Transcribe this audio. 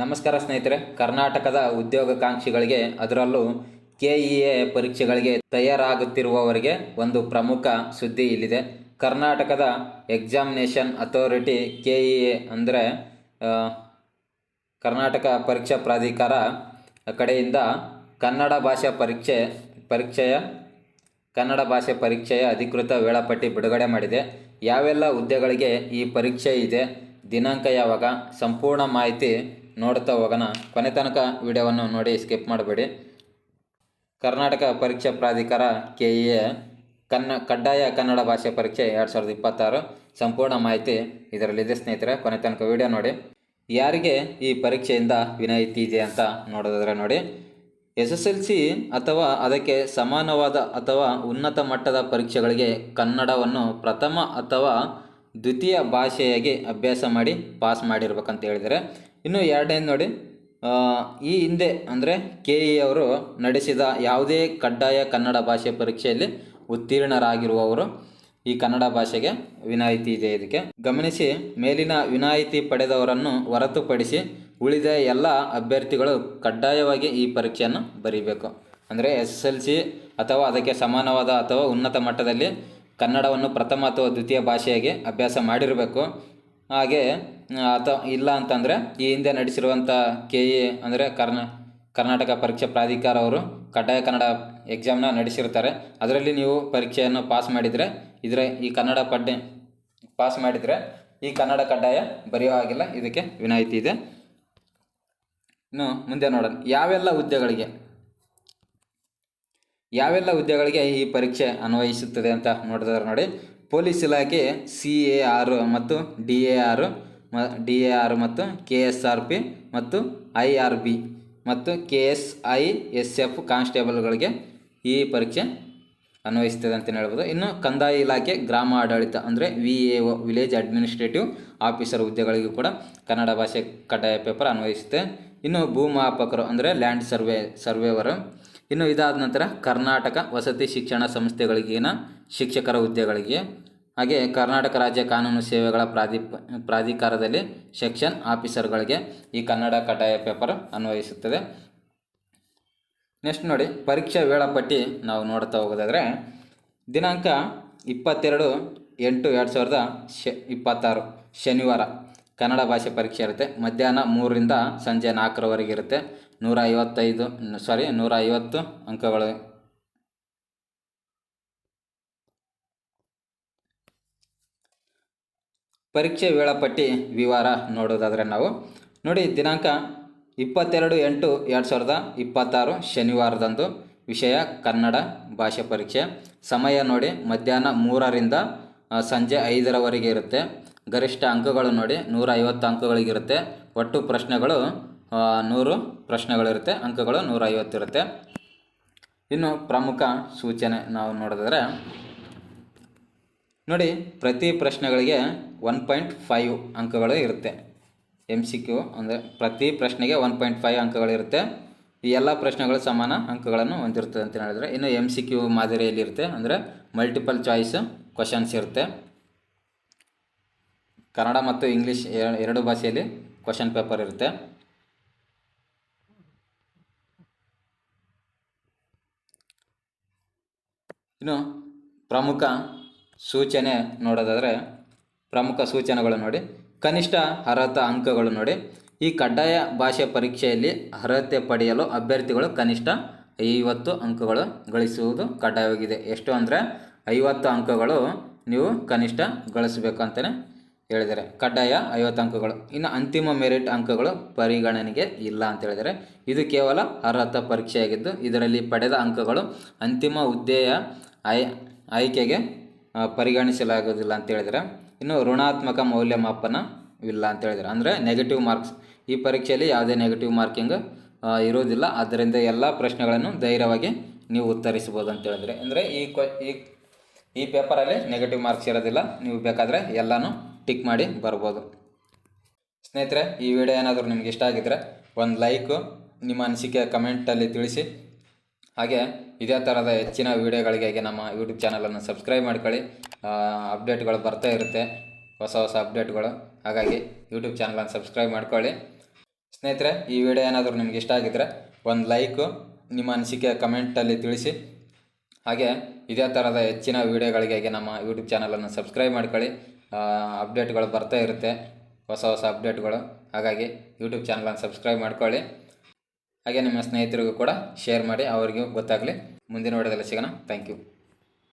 ನಮಸ್ಕಾರ ಸ್ನೇಹಿತರೆ. ಕರ್ನಾಟಕದ ಉದ್ಯೋಗಾಕಾಂಕ್ಷಿಗಳಿಗೆ ಅದರಲ್ಲೂ ಕೆಇಎ ಪರೀಕ್ಷೆಗಳಿಗೆ ತಯಾರಾಗುತ್ತಿರುವವರಿಗೆ ಒಂದು ಪ್ರಮುಖ ಸುದ್ದಿ ಇಲ್ಲಿದೆ. ಕರ್ನಾಟಕದ ಎಕ್ಸಾಮಿನೇಷನ್ ಅಥಾರಿಟಿ ಕೆಇಎ ಅಂದರೆ ಕರ್ನಾಟಕ ಪರೀಕ್ಷಾ ಪ್ರಾಧಿಕಾರ ಕಡೆಯಿಂದ ಕನ್ನಡ ಭಾಷೆ ಪರೀಕ್ಷೆಯ ಅಧಿಕೃತ ವೇಳಾಪಟ್ಟಿ ಬಿಡುಗಡೆ ಮಾಡಿದೆ. ಯಾವೆಲ್ಲ ಹುದ್ದೆಗಳಿಗೆ ಈ ಪರೀಕ್ಷೆ ಇದೆ, ದಿನಾಂಕ ಯಾವಾಗ, ಸಂಪೂರ್ಣ ಮಾಹಿತಿ ನೋಡ್ತಾ ಹೋಗೋಣ. ಕೊನೆ ತನಕ ವಿಡಿಯೋವನ್ನು ನೋಡಿ, ಸ್ಕಿಪ್ ಮಾಡಬೇಡಿ. ಕರ್ನಾಟಕ ಪರೀಕ್ಷಾ ಪ್ರಾಧಿಕಾರ ಕೆಇಎ ಕಡ್ಡಾಯ ಕನ್ನಡ ಭಾಷೆ ಪರೀಕ್ಷೆ 2026 ಸಂಪೂರ್ಣ ಮಾಹಿತಿ ಇದರಲ್ಲಿದೆ ಸ್ನೇಹಿತರೆ. ಕೊನೆ ತನಕ ವಿಡಿಯೋ ನೋಡಿ. ಯಾರಿಗೆ ಈ ಪರೀಕ್ಷೆಯಿಂದ ವಿನಾಯಿತಿ ಇದೆ ಅಂತ ನೋಡೋದಾದರೆ ನೋಡಿ, SSLC ಅಥವಾ ಅದಕ್ಕೆ ಸಮಾನವಾದ ಅಥವಾ ಉನ್ನತ ಮಟ್ಟದ ಪರೀಕ್ಷೆಗಳಿಗೆ ಕನ್ನಡವನ್ನು ಪ್ರಥಮ ಅಥವಾ ದ್ವಿತೀಯ ಭಾಷೆಯಾಗಿ ಅಭ್ಯಾಸ ಮಾಡಿ ಪಾಸ್ ಮಾಡಿರ್ಬೇಕಂತ ಹೇಳಿದರೆ. ಇನ್ನು ಎರಡನೇದು ನೋಡಿ, ಈ ಹಿಂದೆ ಅಂದರೆ ಕೆಇ ಅವರು ನಡೆಸಿದ ಯಾವುದೇ ಕಡ್ಡಾಯ ಕನ್ನಡ ಭಾಷೆ ಪರೀಕ್ಷೆಯಲ್ಲಿ ಉತ್ತೀರ್ಣರಾಗಿರುವವರು ಈ ಕನ್ನಡ ಭಾಷೆಗೆ ವಿನಾಯಿತಿ ಇದೆ. ಇದಕ್ಕೆ ಗಮನಿಸಿ, ಮೇಲಿನ ವಿನಾಯಿತಿ ಪಡೆದವರನ್ನು ಹೊರತುಪಡಿಸಿ ಉಳಿದ ಎಲ್ಲ ಅಭ್ಯರ್ಥಿಗಳು ಕಡ್ಡಾಯವಾಗಿ ಈ ಪರೀಕ್ಷೆಯನ್ನು ಬರೀಬೇಕು. ಅಂದರೆ SSLC ಅಥವಾ ಅದಕ್ಕೆ ಸಮಾನವಾದ ಅಥವಾ ಉನ್ನತ ಮಟ್ಟದಲ್ಲಿ ಕನ್ನಡವನ್ನು ಪ್ರಥಮ ಅಥವಾ ದ್ವಿತೀಯ ಭಾಷೆಯಾಗಿ ಅಭ್ಯಾಸ ಮಾಡಿರಬೇಕು. ಹಾಗೆ ಅಥವಾ ಇಲ್ಲ ಅಂತಂದರೆ ಈ ಹಿಂದೆ ನಡೆಸಿರುವಂಥ ಕೆಇಎ ಅಂದರೆ ಕರ್ನಾಟಕ ಪರೀಕ್ಷಾ ಪ್ರಾಧಿಕಾರ ಅವರು ಕಡ್ಡಾಯ ಕನ್ನಡ ಎಕ್ಸಾಮ್ನ ನಡೆಸಿರ್ತಾರೆ. ಅದರಲ್ಲಿ ನೀವು ಪರೀಕ್ಷೆಯನ್ನು ಪಾಸ್ ಮಾಡಿದರೆ ಈ ಕನ್ನಡ ಪಾಸ್ ಮಾಡಿದರೆ ಈ ಕನ್ನಡ ಕಡ್ಡಾಯ ಬರೆಯೋ ಹಾಗಿಲ್ಲ, ಇದಕ್ಕೆ ವಿನಾಯಿತಿ ಇದೆ. ಇನ್ನು ಮುಂದೆ ನೋಡೋಣ, ಯಾವೆಲ್ಲ ಹುದ್ದೆಗಳಿಗೆ ಈ ಪರೀಕ್ಷೆ ಅನ್ವಯಿಸುತ್ತದೆ ಅಂತ ನೋಡಿದ್ರೆ ನೋಡಿ, ಪೊಲೀಸ್ ಇಲಾಖೆ CAR ಮತ್ತು DAR ಮತ್ತು KSRP ಮತ್ತು IRB ಮತ್ತು KSISF ಕಾನ್ಸ್ಟೇಬಲ್ಗಳಿಗೆ ಈ ಪರೀಕ್ಷೆ ಅನ್ವಯಿಸ್ತದೆ ಅಂತಲೇ ಹೇಳ್ಬೋದು. ಇನ್ನು ಕಂದಾಯ ಇಲಾಖೆ ಗ್ರಾಮ ಆಡಳಿತ ಅಂದರೆ VAO ವಿಲೇಜ್ ಅಡ್ಮಿನಿಸ್ಟ್ರೇಟಿವ್ ಆಫೀಸರ್ ಹುದ್ದೆಗಳಿಗೂ ಕೂಡ ಕನ್ನಡ ಭಾಷೆ ಕಡ್ಡಾಯ ಪೇಪರ್ ಅನ್ವಯಿಸುತ್ತೆ. ಇನ್ನು ಭೂಮಾಪಕರು ಅಂದರೆ ಲ್ಯಾಂಡ್ ಸರ್ವೇವರು. ಇನ್ನು ಇದಾದ ನಂತರ ಕರ್ನಾಟಕ ವಸತಿ ಶಿಕ್ಷಣ ಸಂಸ್ಥೆಗಳಿಗಿನ ಶಿಕ್ಷಕರ ಹುದ್ದೆಗಳಿಗೆ, ಹಾಗೆ ಕರ್ನಾಟಕ ರಾಜ್ಯ ಕಾನೂನು ಸೇವೆಗಳ ಪ್ರಾಧಿಕಾರದಲ್ಲಿ ಸೆಕ್ಷನ್ ಆಫೀಸರ್ಗಳಿಗೆ ಈ ಕನ್ನಡ ಕಡ್ಡಾಯ ಪೇಪರ್ ಅನ್ವಯಿಸುತ್ತದೆ. ನೆಕ್ಸ್ಟ್ ನೋಡಿ, ಪರೀಕ್ಷಾ ವೇಳಾಪಟ್ಟಿ ನಾವು ನೋಡ್ತಾ ಹೋಗೋದಾದರೆ ದಿನಾಂಕ 22/8/2026 ಶನಿವಾರ ಕನ್ನಡ ಭಾಷೆ ಪರೀಕ್ಷೆ ಇರುತ್ತೆ. ಮಧ್ಯಾಹ್ನ 3ರಿಂದ ಸಂಜೆ 4ರವರೆಗೆ ಇರುತ್ತೆ. 150 ಅಂಕಗಳು. ಪರೀಕ್ಷೆ ವೇಳಾಪಟ್ಟಿ ವಿವರ ನೋಡೋದಾದರೆ ನಾವು ನೋಡಿ, ದಿನಾಂಕ 22/8/2026 ಶನಿವಾರದಂದು ವಿಷಯ ಕನ್ನಡ ಭಾಷೆ ಪರೀಕ್ಷೆ. ಸಮಯ ನೋಡಿ, ಮಧ್ಯಾಹ್ನ 3ರಿಂದ ಸಂಜೆ 5ರವರೆಗೆ ಇರುತ್ತೆ. ಗರಿಷ್ಠ ಅಂಕಗಳು ನೋಡಿ 150 ಅಂಕಗಳಿಗಿರುತ್ತೆ. ಒಟ್ಟು ಪ್ರಶ್ನೆಗಳು 100 ಪ್ರಶ್ನೆಗಳಿರುತ್ತೆ, ಅಂಕಗಳು 150 ಇರುತ್ತೆ. ಇನ್ನು ಪ್ರಮುಖ ಸೂಚನೆ ನಾವು ನೋಡಿದ್ರೆ ನೋಡಿ, ಪ್ರತಿ ಪ್ರಶ್ನೆಗಳಿಗೆ 1.5 ಅಂಕಗಳು ಇರುತ್ತೆ. MCQ ಅಂದರೆ ಪ್ರತಿ ಪ್ರಶ್ನೆಗೆ 1.5 ಅಂಕಗಳಿರುತ್ತೆ. ಈ ಎಲ್ಲ ಪ್ರಶ್ನೆಗಳು ಸಮಾನ ಅಂಕಗಳನ್ನು ಹೊಂದಿರ್ತದೆ ಅಂತ ಹೇಳಿದ್ರೆ. ಇನ್ನು MCQ ಮಾದರಿಯಲ್ಲಿ ಇರುತ್ತೆ, ಅಂದರೆ ಮಲ್ಟಿಪಲ್ ಚಾಯ್ಸ್ ಕ್ವಶನ್ಸ್ ಇರುತ್ತೆ. ಕನ್ನಡ ಮತ್ತು ಇಂಗ್ಲೀಷ್ ಎರಡು ಭಾಷೆಯಲ್ಲಿ ಕ್ವಶನ್ ಪೇಪರ್ ಇರುತ್ತೆ. ಇನ್ನು ಪ್ರಮುಖ ಸೂಚನೆ ನೋಡೋದಾದರೆ, ಪ್ರಮುಖ ಸೂಚನೆಗಳು ನೋಡಿ, ಕನಿಷ್ಠ ಅರ್ಹತಾ ಅಂಕಗಳು ನೋಡಿ, ಈ ಕಡ್ಡಾಯ ಭಾಷೆ ಪರೀಕ್ಷೆಯಲ್ಲಿ ಅರ್ಹತೆ ಪಡೆಯಲು ಅಭ್ಯರ್ಥಿಗಳು ಕನಿಷ್ಠ 50 ಅಂಕಗಳು ಗಳಿಸುವುದು ಕಡ್ಡಾಯವಾಗಿದೆ. ಎಷ್ಟು ಅಂದರೆ 50 ಅಂಕಗಳು ನೀವು ಕನಿಷ್ಠ ಗಳಿಸಬೇಕು ಅಂತಲೇ ಹೇಳಿದ್ದಾರೆ. ಕಡ್ಡಾಯ 50 ಅಂಕಗಳು. ಇನ್ನು ಅಂತಿಮ ಮೆರಿಟ್ ಅಂಕಗಳು ಪರಿಗಣನೆಗೆ ಇಲ್ಲ ಅಂತ ಹೇಳಿದರೆ. ಇದು ಕೇವಲ ಅರ್ಹತಾ ಪರೀಕ್ಷೆಯಾಗಿದ್ದು ಇದರಲ್ಲಿ ಪಡೆದ ಅಂಕಗಳು ಅಂತಿಮ ಹುದ್ದೆಯ ಆಯ್ಕೆಗೆ ಪರಿಗಣಿಸಲಾಗುವುದಿಲ್ಲ ಅಂತ ಹೇಳಿದರೆ. ಇನ್ನು ಋಣಾತ್ಮಕ ಮೌಲ್ಯಮಾಪನವಿಲ್ಲ ಅಂತ ಹೇಳಿದರೆ, ಅಂದರೆ ನೆಗೆಟಿವ್ ಮಾರ್ಕ್ಸ್. ಈ ಪರೀಕ್ಷೆಯಲ್ಲಿ ಯಾವುದೇ ನೆಗೆಟಿವ್ ಮಾರ್ಕಿಂಗ್ ಇರೋದಿಲ್ಲ. ಆದ್ದರಿಂದ ಎಲ್ಲ ಪ್ರಶ್ನೆಗಳನ್ನು ಧೈರ್ಯವಾಗಿ ನೀವು ಉತ್ತರಿಸ್ಬೋದು ಅಂತ ಹೇಳಿದರೆ. ಅಂದರೆ ಈ ಪೇಪರಲ್ಲಿ ನೆಗೆಟಿವ್ ಮಾರ್ಕ್ಸ್ ಇರೋದಿಲ್ಲ, ನೀವು ಬೇಕಾದರೆ ಎಲ್ಲನೂ ಟಿಕ್ ಮಾಡಿ ಬರ್ಬೋದು. ಸ್ನೇಹಿತರೆ, ಈ ವಿಡಿಯೋ ಏನಾದರೂ ನಿಮ್ಗೆ ಇಷ್ಟ ಆಗಿದ್ದರೆ ಒಂದು ಲೈಕು, ನಿಮ್ಮ ಅನಿಸಿಕೆ ಕಮೆಂಟಲ್ಲಿ ತಿಳಿಸಿ. ಹಾಗೆ ಇದೇ ಥರದ ಹೆಚ್ಚಿನ ವೀಡಿಯೋಗಳಿಗಾಗಿ ನಮ್ಮ ಯೂಟ್ಯೂಬ್ ಚಾನಲನ್ನು ಸಬ್ಸ್ಕ್ರೈಬ್ ಮಾಡ್ಕೊಳ್ಳಿ. ಅಪ್ಡೇಟ್ಗಳು ಬರ್ತಾ ಇರುತ್ತೆ, ಹೊಸ ಅಪ್ಡೇಟ್ಗಳು. ಹಾಗಾಗಿ ಯೂಟ್ಯೂಬ್ ಚಾನಲನ್ನು ಸಬ್ಸ್ಕ್ರೈಬ್ ಮಾಡ್ಕೊಳ್ಳಿ. ಸ್ನೇಹಿತರೆ, ಈ ವಿಡಿಯೋ ಏನಾದರೂ ನಿಮ್ಗೆ ಇಷ್ಟ ಆಗಿದ್ದರೆ ಒಂದು ಲೈಕು, ನಿಮ್ಮ ಅನಿಸಿಕೆ ಕಮೆಂಟಲ್ಲಿ ತಿಳಿಸಿ. ಹಾಗೆ ಇದೇ ಥರದ ಹೆಚ್ಚಿನ ವೀಡಿಯೋಗಳಿಗಾಗಿ ನಮ್ಮ ಯೂಟ್ಯೂಬ್ ಚಾನಲನ್ನು ಸಬ್ಸ್ಕ್ರೈಬ್ ಮಾಡ್ಕೊಳ್ಳಿ. ಅಪ್ಡೇಟ್ಗಳು ಬರ್ತಾ ಇರುತ್ತೆ, ಹೊಸ ಹೊಸ ಅಪ್ಡೇಟ್ಗಳು. ಹಾಗಾಗಿ ಯೂಟ್ಯೂಬ್ ಚಾನಲನ್ನು ಸಬ್ಸ್ಕ್ರೈಬ್ ಮಾಡ್ಕೊಳ್ಳಿ. ಹಾಗೆ ನಿಮ್ಮ ಸ್ನೇಹಿತರಿಗೂ ಕೂಡ ಶೇರ್ ಮಾಡಿ, ಅವರಿಗೂ ಗೊತ್ತಾಗಲಿ. ಮುಂದಿನ ವಿಡಿಯೋದಲ್ಲಿ ಸಿಗೋಣ. Thank you.